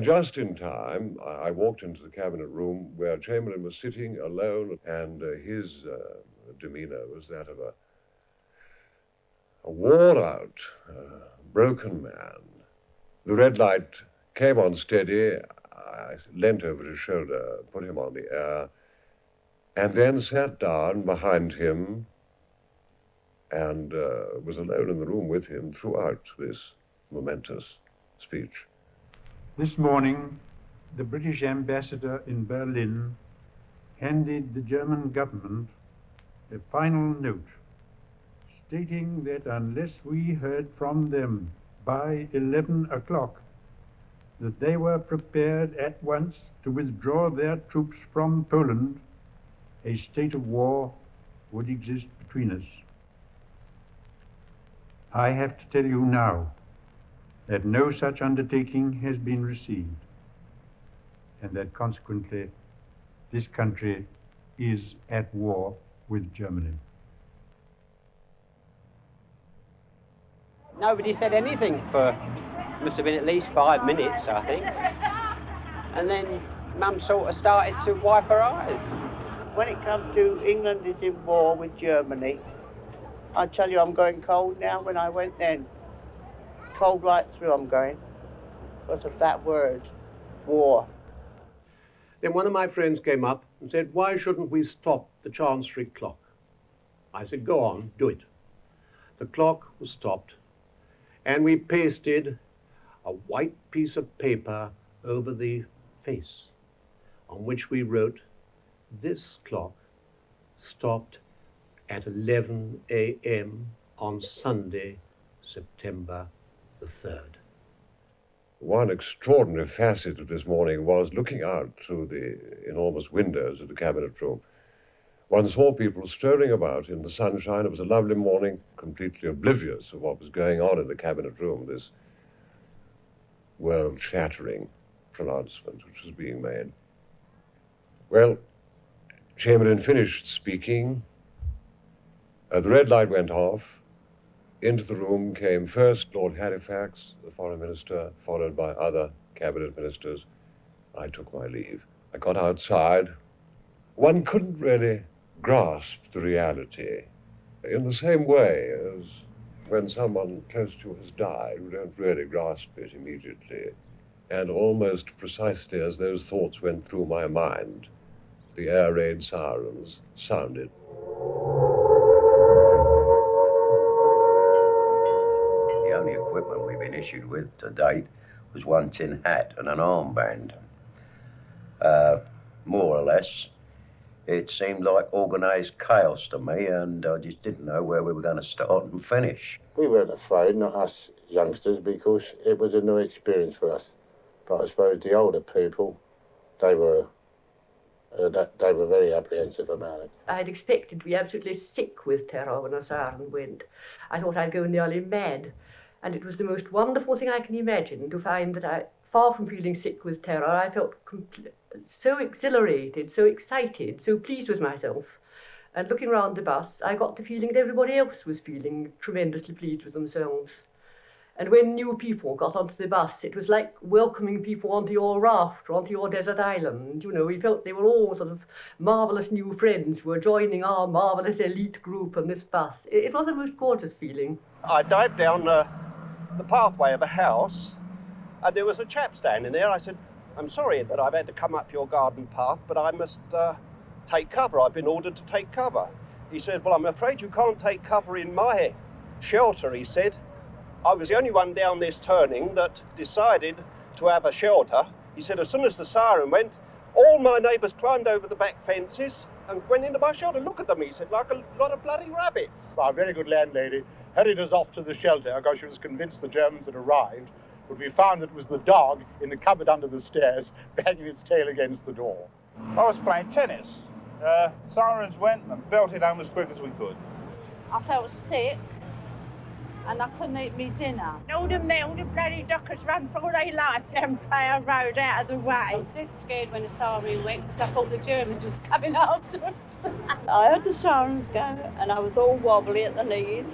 Just in time, I walked into the cabinet room where Chamberlain was sitting alone, and his demeanor was that of a worn-out, broken man. The red light came on steady. I leant over his shoulder, put him on the air, and then sat down behind him and was alone in the room with him throughout this momentous speech. This morning, the British ambassador in Berlin handed the German government a final note stating that unless we heard from them by 11 o'clock, that they were prepared at once to withdraw their troops from Poland, a state of war would exist between us. I have to tell you now that no such undertaking has been received, and that consequently this country is at war with Germany. Nobody said anything for, must have been at least 5 minutes, I think. And then Mum sort of started to wipe her eyes. When it comes to England is in war with Germany, I tell you I'm going cold now. When I went then, cold right through I'm going, because of that word, war. Then one of my friends came up and said, why shouldn't we stop the Chancery clock? I said, go on, do it. The clock was stopped, and we pasted a white piece of paper over the face, on which we wrote, this clock stopped at 11 a.m. on Sunday, September the 3rd. One extraordinary facet of this morning was looking out through the enormous windows of the cabinet room. One saw people strolling about in the sunshine. It was a lovely morning, completely oblivious of what was going on in the cabinet room, this world-shattering pronouncement which was being made. Well, Chamberlain finished speaking. The red light went off. Into the room came first Lord Halifax, the foreign minister, followed by other cabinet ministers. I took my leave. I got outside. One couldn't really grasp the reality in the same way as when someone close to you has died. We don't really grasp it immediately. And almost precisely as those thoughts went through my mind, the air raid sirens sounded. The only equipment we've been issued with to date was one tin hat and an armband. More or less, it seemed like organised chaos to me, and I just didn't know where we were going to start and finish. We weren't afraid, not us youngsters, because it was a new experience for us. But I suppose the older people, they were very apprehensive about it. I had expected to be absolutely sick with terror when a siren went. I thought I'd go nearly mad. And it was the most wonderful thing I can imagine to find that I, far from feeling sick with terror, I felt so exhilarated, so excited, so pleased with myself. And looking round the bus, I got the feeling that everybody else was feeling tremendously pleased with themselves. And when new people got onto the bus, it was like welcoming people onto your raft or onto your desert island. You know, we felt they were all sort of marvellous new friends who were joining our marvellous elite group on this bus. It was a most gorgeous feeling. I dived down the pathway of a house, and there was a chap standing there. I said, I'm sorry that I've had to come up your garden path, but I must take cover. I've been ordered to take cover. He said, well, I'm afraid you can't take cover in my shelter, he said. I was the only one down this turning that decided to have a shelter. He said, as soon as the siren went, all my neighbours climbed over the back fences and went into my shelter. Look at them, he said, like a lot of bloody rabbits. Our very good landlady hurried us off to the shelter because she was convinced the Germans had arrived, but we found that it was the dog in the cupboard under the stairs banging its tail against the door. I was playing tennis. Sirens went and belted home as quick as we could. I felt sick and I couldn't eat me dinner. All the bloody dockers ran for all they liked down Player Road out of the way. I was dead scared when the siren went because I thought the Germans was coming after us. I heard the sirens go and I was all wobbly at the knees.